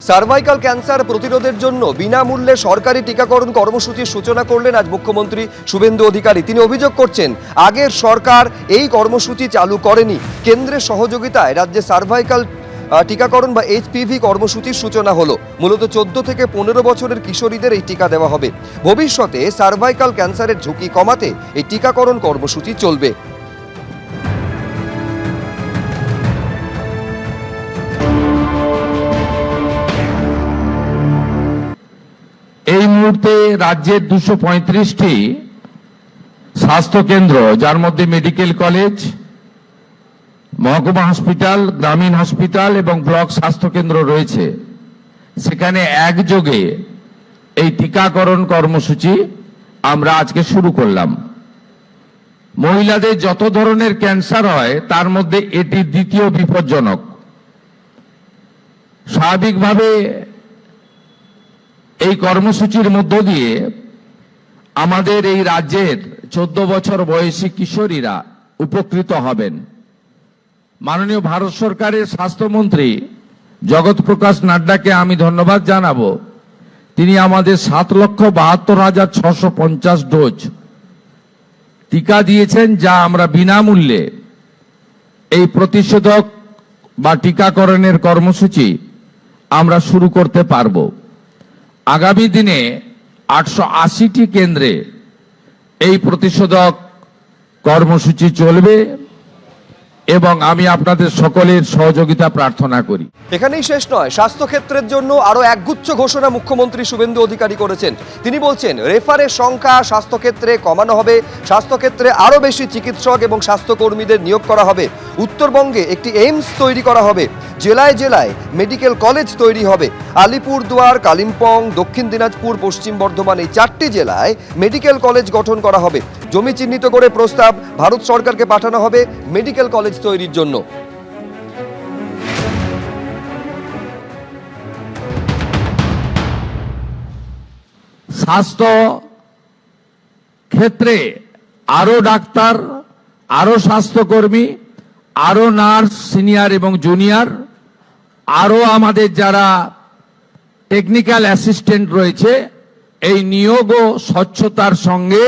Cervical cancer প্রতিরোধের জন্য বিনামূল্যে সরকারি টিকাকরণ কর্মসূচির সূচনা করলেন আজ মুখ্যমন্ত্রী শুভেন্দু অধিকারী। তিনি অভিযোগ করছেন, আগের সরকার এই কর্মসূচি চালু করেনি। কেন্দ্রের সহযোগিতায় রাজ্যে সার্ভাইকাল টিকাকরণ বা এইচপিভি কর্মসূচির সূচনা হলো। মূলত 14 থেকে 15 বছরের কিশোরীদের এই টিকা দেওয়া হবে। ভবিষ্যতে সার্ভাইকাল ক্যান্সারের ঝুঁকি কমাতে এই টিকাকরণ কর্মসূচি চলবে। এই মুহূর্তে রাজ্যের 235টি স্বাস্থ্যকেন্দ্র, যার মধ্যে মেডিকেল কলেজ, মহকুমা হসপিটাল, গ্রামীণ হসপিটাল এবং ব্লক স্বাস্থ্যকেন্দ্র রয়েছে। সেখানে একযোগে এই টিকাকরণ কর্মসূচি আমরা আজকে শুরু করলাম। মহিলাদের যত ধরনের ক্যান্সার হয় তার মধ্যে এটি দ্বিতীয় বিপজ্জনক। স্বাভাবিকভাবে এই কর্মসূচির মধ্য দিয়ে আমাদের এই রাজ্যের 14 বছর বয়সী কিশোরীরা উপকৃত হবেন। মাননীয় ভারত সরকারের স্বাস্থ্যমন্ত্রী জগৎ প্রকাশ নাড্ডাকে আমি ধন্যবাদ জানাবো। তিনি আমাদের 7,72,650 ডোজ টিকা দিয়েছেন, যা আমরা বিনামূল্যে এই প্রতিষেধক বা টিকাকরণের কর্মসূচি আমরা শুরু করতে পারবো। আগামী দিনে 880টি কেন্দ্রে এই প্রতিষেধক কর্মসূচি চলবে এবং আমি আপনাদের সকলের সহযোগিতা প্রার্থনা করি। এখানেই শেষ নয়, স্বাস্থ্যক্ষেত্রের জন্য আরো একগুচ্ছ ঘোষণা মুখ্যমন্ত্রী শুভেন্দু অধিকারী করেছেন। তিনি বলছেন, রেফারের সংখ্যা স্বাস্থ্যক্ষেত্রে কমানো হবে, স্বাস্থ্যক্ষেত্রে আরো বেশি চিকিৎসক এবং স্বাস্থ্যকর্মীদের নিয়োগ করা হবে। উত্তরবঙ্গে একটি এইমস তৈরি করা হবে, জেলায় জেলায় মেডিকেল কলেজ তৈরি হবে। আলিপুরদুয়ার, কালিম্পং, দক্ষিণ দিনাজপুর, পশ্চিম বর্ধমান এই 4টি জেলায় মেডিকেল কলেজ গঠন করা হবে। জমি চিহ্নিত করে প্রস্তাব ভারত সরকারকে পাঠানো হবে মেডিকেল কলেজ তৈরির জন্য। স্বাস্থ্য ক্ষেত্রে আরো ডাক্তার, আরো স্বাস্থ্যকর্মী, আরো নার্স, সিনিয়র এবং জুনিয়র, আরো আমাদের যারা টেকনিক্যাল অ্যাসিস্ট্যান্ট রয়েছে, এই নিয়োগও স্বচ্ছতার সঙ্গে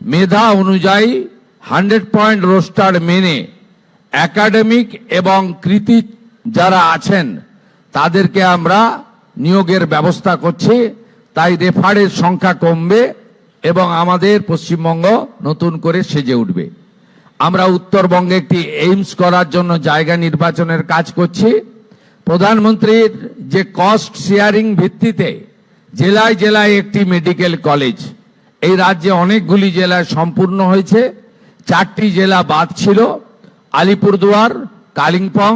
মেধা অনুযায়ী 100 পয়েন্ট রোস্টার মেনে একাডেমিক এবং কৃতি যারা আছেন তাদেরকে আমরা নিয়োগের ব্যবস্থা করছি। তাই রেফারের সংখ্যা কমবে এবং আমাদের পশ্চিমবঙ্গ নতুন করে সেজে উঠবে। আমরা উত্তরবঙ্গে একটি এইমস করার জন্য জায়গা নির্বাচনের কাজ করছি। প্রধানমন্ত্রীর যে কস্ট শেয়ারিং ভিত্তিতে জেলায় জেলায় একটি মেডিকেল কলেজ, এই রাজ্যে অনেকগুলি জেলায় সম্পূর্ণ হয়েছে। 4টি জেলা বাদ ছিল, আলিপুরদুয়ার, কালিম্পং,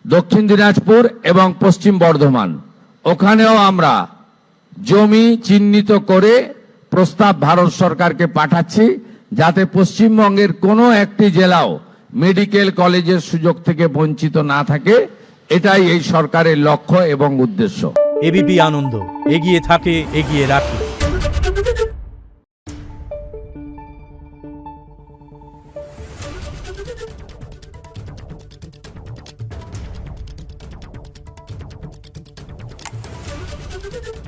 দক্ষিণ দিনাজপুর এবং পশ্চিম বর্ধমান। ওখানেও আমরা জমি চিহ্নিত করে প্রস্তাব ভারত সরকারকে পাঠাচ্ছি, যাতে পশ্চিমবঙ্গের কোনো একটি জেলাও মেডিকেল কলেজের সুযোগ থেকে বঞ্চিত না থাকে। এটাই এই সরকারের লক্ষ্য এবং উদ্দেশ্য। এবিপি আনন্দ, এগিয়ে থাকে, এগিয়ে রাখে। Thank you.